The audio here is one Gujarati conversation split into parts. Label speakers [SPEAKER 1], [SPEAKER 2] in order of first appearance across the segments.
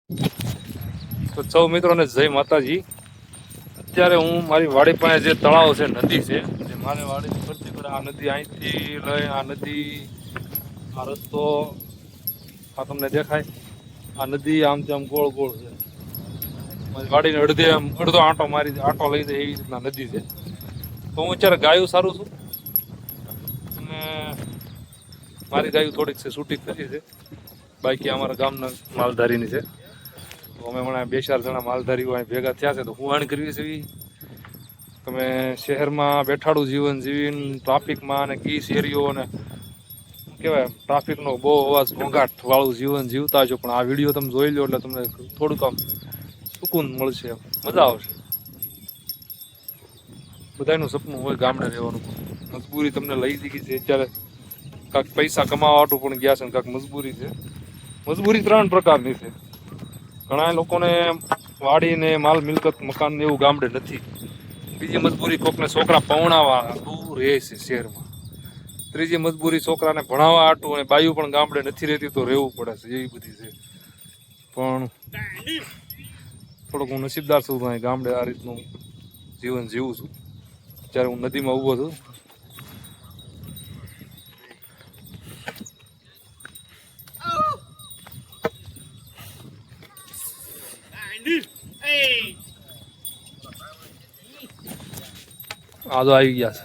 [SPEAKER 1] તો સૌ મિત્રોને જય માતાજી. અત્યારે હું મારી વાડી પાસે જે તળાવ છે, નદી છે, જે મારે વાડી ફરતી પર આ નદી અહીંથી લઈ આ નદી આ રસ્તો આ તમને દેખાય. આ નદી આમથી આમ ગોળ ગોળ છે. મારી વાડીને અડધો આંટો લઈ દે એવી રીતના નદી છે. તો હું અત્યારે ગાયું સારું છું અને મારી ગાયું થોડીક છે છૂટી કરી છે. બાકી અમારા ગામના માલધારીની છે. તો અમે હમણાં 2-4 જણા માલધારીઓ અહીં ભેગા થયા છે. તો હુવાણ કરવી છે એવી તમે શહેરમાં બેઠાડું જીવન જીવીને ટ્રાફિકમાં અને ગીસ એરિયો અને શું કહેવાય ટ્રાફિકનો બહુ અવાજ ઘોંઘાટ વાળું જીવન જીવતા છો. પણ આ વિડીયો તમે જોઈ લો એટલે તમને થોડુંક આમ સુકૂન મળશે, મજા આવશે. બધાનું સપનું હોય ગામડે રહેવાનું. મજબૂરી તમને લઈ દીધી છે અત્યારે. કાંઈક પૈસા કમાવા વાટું પણ ગયા છે ને કાંઈક મજબૂરી છે. મજબૂરી 3 પ્રકારની છે. ઘણા લોકોને વાડીને માલ મિલકત મકાન એવું ગામડે નથી. બીજી મજબૂરી કોકને છોકરા પવણાવા દૂર રહે છે શહેરમાં. ત્રીજી મજબૂરી છોકરાને ભણાવવા આટું અને બાયું પણ ગામડે નથી રહેતી તો રહેવું પડે છે. એવી બધી છે. પણ થોડોક હું નસીબદાર છું અહીં ગામડે આ રીતનું જીવન જીવું છું. જ્યારે હું નદીમાં ઊભો છું. આ તો આવી ગયા છે.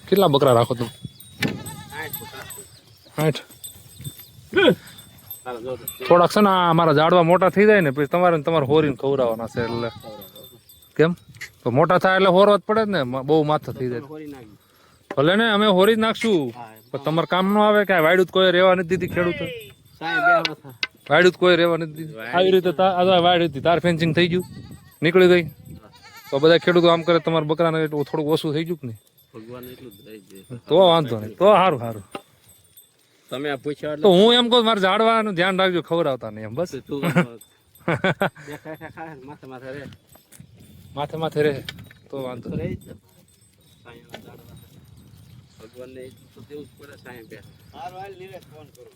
[SPEAKER 1] કેટલા બકરા રાખો તમે? 8. થોડાક છે ને અમારા ઝાડવા મોટા થઈ જાય ને પછી તમારે હોરીને ખવડાવવાના છે. એટલે કેમ તો મોટા થાય એટલે હોરવા જ પડે જ ને. બહુ માથા થઈ જાય ભલે ને અમે હોરી જ નાખશું. પણ તમારે કામ ન આવે કે વાયડું કોઈ રહેવા નથી દીધી. ખેડૂત વાયડું કોઈ રહેવા નથી દીધી. આવી રીતે વાયડ હતી તાર ફેન્સિંગ થઈ ગયું નીકળી ગઈ તો બધા ખેડૂતો આમ કરે. તમારા બકરાને થોડુંક ઓછું થઈ ગયું કે નહીં? તો વાંધો નહીં. તો સારું.
[SPEAKER 2] તમે પૂછ્યા
[SPEAKER 1] તો હું એમ કહું મારે ઝાડવાનું ધ્યાન રાખજો ખવડાવતા નહીં એમ. બસ માથે રહે તો વાંધો નહીં.
[SPEAKER 2] ભગવાનને તો દેવું જ પડે સાહેબ. ફોન કરો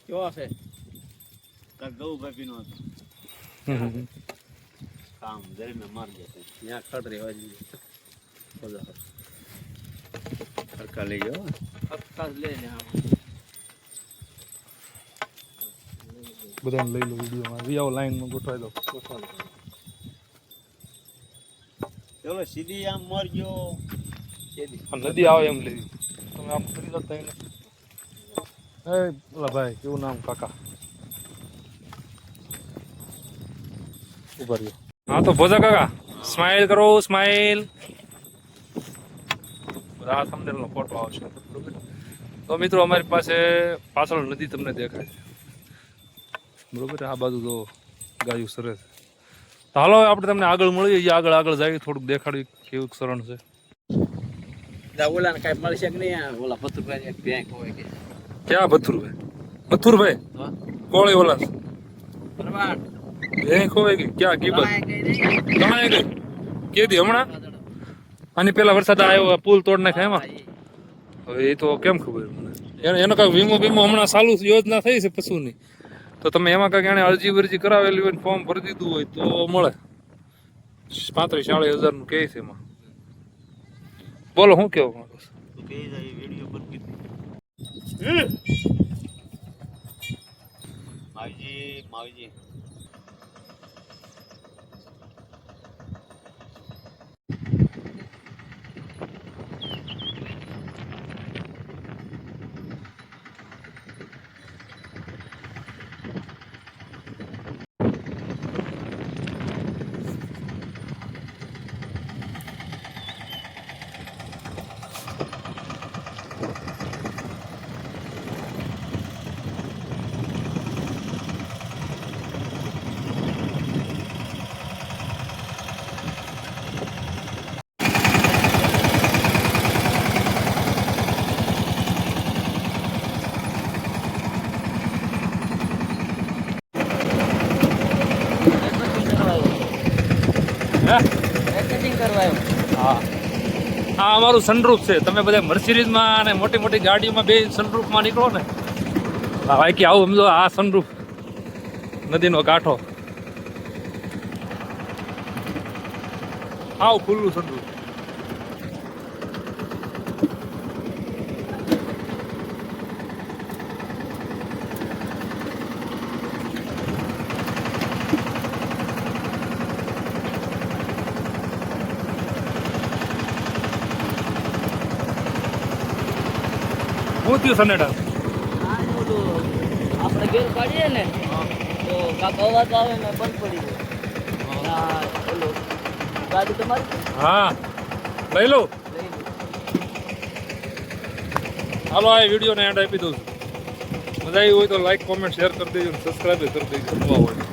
[SPEAKER 2] કેવો છે ગૌ ભાભીનો કામ જરી મેં માર જશે ત્યાં ખડ રહેવા જોઈએ. સરકાર લઈ જાઓ લઈને
[SPEAKER 1] બધાને લઈ લો વિડીયોમાં. આવો લાઈનમાં ગોઠવાઈ દો.
[SPEAKER 2] ચલો સીધી આમ મરજો.
[SPEAKER 1] નદી આવે એમ લેવી તમે આમ કરી શકતા એને. ઓલા ભાઈ કેવું નામ કાકા ઉભા રહ્યો. હા તો ભોજા કાકા સ્માઈલ કરો સ્માઈલ. આ thumbnail નો ફોટો આવશે. તો મિત્રો અમારી પાસે પાછળ નદી તમને દેખાય છે બરોબર. આ બાજુ તો ગાયું સરસ. તો હાલો આપણે તમને આગળ મળીએ. આગળ જાય થોડુંક દેખાડ્યું કેવું સરળ છે.
[SPEAKER 2] ઓલા કઈ મળશે કે નહીં? ઓલા ભથુરભાઈ એક બેંક હોય કે
[SPEAKER 1] ક્યાં ભથુરભાઈ કોળી ઓલા બેંક હોય કે ક્યાં કી બસ ગણાય ગઈ કેદી હમણાં આની પેલા વરસાદ આવ્યો પુલ તોડ નાખે એમાં. હવે એ તો કેમ ખબર મને. એનો કઈ વીમો હમણાં ચાલુ યોજના થઈ છે પશુની. તો તમે એમાં કંઈક એને અરજી કરાવેલી હોય ફોર્મ ભરી દીધું હોય તો મળે. 35-40 હજારનું કહે છે એમાં. બોલો શું કેવું માંગો છો?
[SPEAKER 2] માવજી
[SPEAKER 1] હે
[SPEAKER 2] રેકોર્ડિંગ કરવા આવ્યો.
[SPEAKER 1] હા આ અમારું સનરૂફ છે. તમે બધા મર્સિડીઝમાં અને મોટી મોટી ગાડીઓમાં બે સનરૂફમાં નીકળો ને હા ભાઈ કે આવું સમજો આ સનરૂફ નદીનો કાંઠો આવ ખુલ્લું સનરૂફ. હું થયું સનેડા
[SPEAKER 2] આ ઓલું આપણે ગેર કાઢીએ ને તો કાંક અવાજ આવે ને બંધ પડી જાય. આ ઓલું ગાડી તમારી
[SPEAKER 1] હા લઈ લો.
[SPEAKER 2] લઈ લો.
[SPEAKER 1] હાલો આ વિડીયોને એન્ડ આપી દઉં છું. મજા આવી હોય તો લાઈક કોમેન્ટ શેર કરી દેજો, સબસ્ક્રાઈબ કરી દેજો નવા હોય.